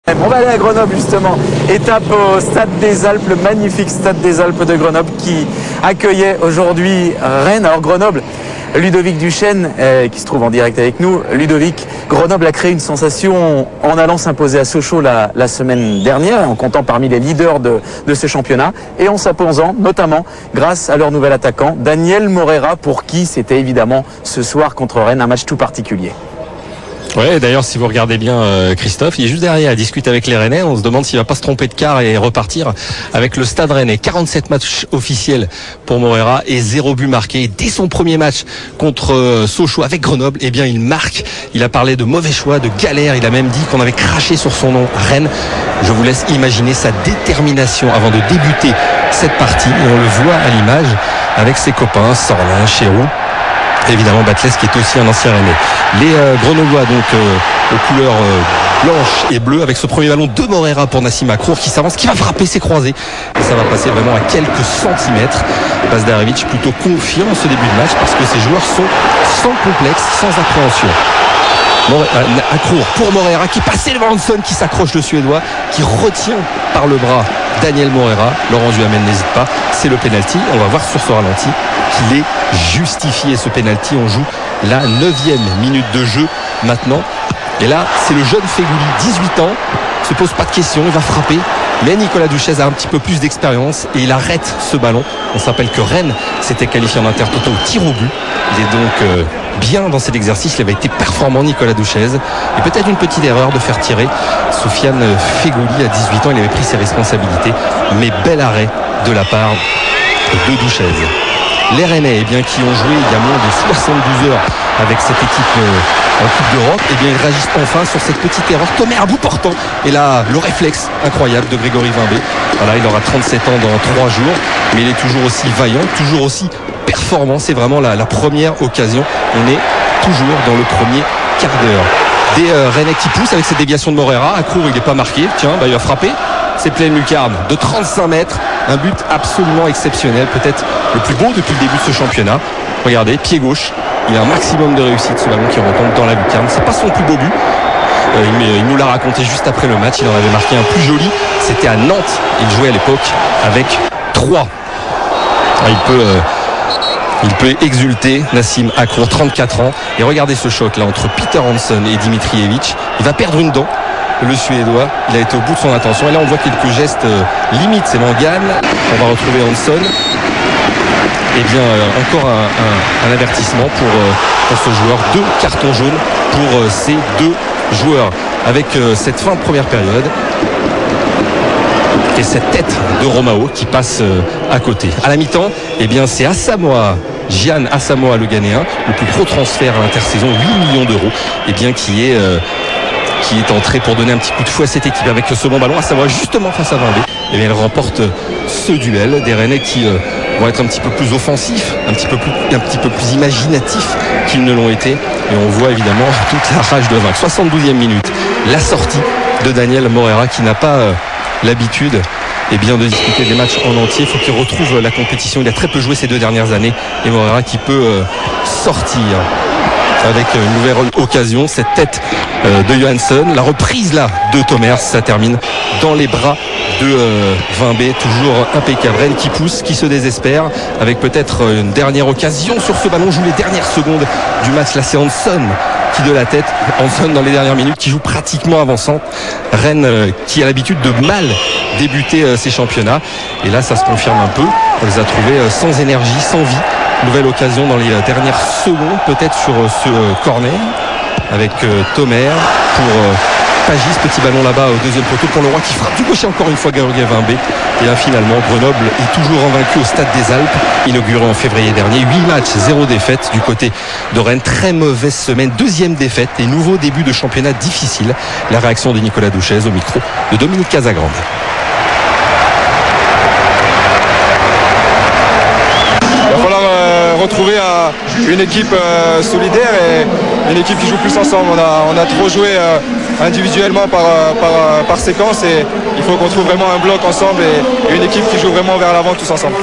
On va aller à Grenoble justement, étape au Stade des Alpes, le magnifique Stade des Alpes de Grenoble qui accueillait aujourd'hui Rennes. Alors Grenoble, Ludovic Duchesne qui se trouve en direct avec nous. Ludovic, Grenoble a créé une sensation en allant s'imposer à Sochaux la semaine dernière, en comptant parmi les leaders de ce championnat et en s'imposant notamment grâce à leur nouvel attaquant Daniel Morera, pour qui c'était évidemment ce soir contre Rennes un match tout particulier. Ouais, d'ailleurs, si vous regardez bien Christophe, il est juste derrière à discuter avec les Rennais. On se demande s'il va pas se tromper de quart et repartir avec le Stade Rennais. 47 matchs officiels pour Morera et 0 but marqué. Dès son premier match contre Sochaux avec Grenoble, eh bien, il marque. Il a parlé de mauvais choix, de galère. Il a même dit qu'on avait craché sur son nom, Rennes. Je vous laisse imaginer sa détermination avant de débuter cette partie. Et on le voit à l'image avec ses copains, Sorlin, Chéroux. Évidemment, Batles qui est aussi un ancien Rennais. Les Grenoblois donc aux couleurs blanches et bleues, avec ce premier ballon de Morera pour Nassim Akrour qui s'avance, qui va frapper, c'est croisé et ça va passer vraiment à quelques centimètres. Bazdarevic plutôt confiant en ce début de match parce que ces joueurs sont sans complexe, sans appréhension. Akrour pour Morera qui passe devant Hanson, qui s'accroche le Suédois, qui retient par le bras Daniel Morera. Laurent Duhamel n'hésite pas, c'est le penalty. On va voir sur ce ralenti qu'il est justifié, ce penalty. On joue la 9e minute de jeu maintenant. Et là, c'est le jeune Fegouli, 18 ans, se pose pas de questions, il va frapper. Mais Nicolas Duchesne a un petit peu plus d'expérience et il arrête ce ballon. On se rappelle que Rennes s'était qualifié en intertoto au tir au but. Il est donc bien dans cet exercice. Il avait été performant, Nicolas Duchesne. Et peut-être une petite erreur de faire tirer Soufiane Fegouli à 18 ans. Il avait pris ses responsabilités. Mais bel arrêt de la part de Duchesne. Les Rennais, qui ont joué il y a moins de 72 heures avec cette équipe en Coupe d'Europe, ils réagissent enfin sur cette petite erreur. Tomer à bout portant. Et là, le réflexe incroyable de Grégory Vimbé. Voilà, il aura 37 ans dans 3 jours, mais il est toujours aussi vaillant, toujours aussi performant. C'est vraiment la première occasion. On est toujours dans le premier quart d'heure. Des Rennais qui poussent avec cette déviation de Morera. Akrour, il n'est pas marqué. Tiens, il va frapper. C'est pleine lucarne de 35 mètres. Un but absolument exceptionnel. Peut-être le plus beau depuis le début de ce championnat. Regardez, pied gauche. Il a un maximum de réussite, ce ballon qui retombe dans la lucarne. C'est pas son plus beau but. Il nous l'a raconté juste après le match. Il en avait marqué un plus joli. C'était à Nantes. Il jouait à l'époque avec 3. Il peut exulter, Nassim Akrour, 34 ans. Et regardez ce choc là entre Peter Hanson et Dimitrijevic. Il va perdre une dent, le Suédois. Il a été au bout de son intention. Et là on voit quelques gestes limites. C'est Langan. On va retrouver Hanson. Encore un avertissement pour ce joueur. 2 cartons jaunes pour ces 2 joueurs. Avec cette fin de première période. Et cette tête de Romao qui passe à côté. À la mi-temps, c'est Asamoah, Gian Asamoah, le Ghanéen, le plus gros transfert à l'intersaison, 8 millions d'euros, qui est entré pour donner un petit coup de fouet à cette équipe avec ce bon ballon. Asamoah justement face à Vimbé. Elle remporte ce duel. Des Rennais qui vont être un petit peu plus offensifs, un petit peu plus imaginatifs qu'ils ne l'ont été. Et on voit évidemment toute la rage de vaincre. 72e minute, la sortie de Daniel Morera qui n'a pas l'habitude de disputer des matchs en entier. Il faut qu'il retrouve la compétition. Il a très peu joué ces 2 dernières années. Et Morera qui peut sortir avec une nouvelle occasion. Cette tête de Johansson. La reprise là de Tomers. Ça termine dans les bras de Vimbé. Toujours impeccable. Rennes qui pousse, qui se désespère. Avec peut-être une dernière occasion sur ce ballon. Joue les dernières secondes du match. Là c'est Hanson qui de la tête. Hanson dans les dernières minutes qui joue pratiquement avançant. Rennes qui a l'habitude de mal débuter ses championnats. Et là ça se confirme un peu. On les a trouvés sans énergie, sans vie. Nouvelle occasion dans les dernières secondes, peut-être sur ce corner avec Tomer pour Pagis, petit ballon là-bas au deuxième poteau pour Leroy qui frappe du gaucher encore une fois Grégory Vimbé. Et là finalement Grenoble est toujours invaincu au Stade des Alpes, inauguré en février dernier. 8 matchs, 0 défaite du côté de Rennes. Très mauvaise semaine, 2e défaite et nouveau début de championnat difficile. La réaction de Nicolas Duchesne au micro de Dominique Casagrande. Il va falloir retrouver une équipe solidaire et une équipe qui joue plus ensemble. On a trop joué individuellement par séquence et il faut qu'on trouve vraiment un bloc ensemble et une équipe qui joue vraiment vers l'avant tous ensemble.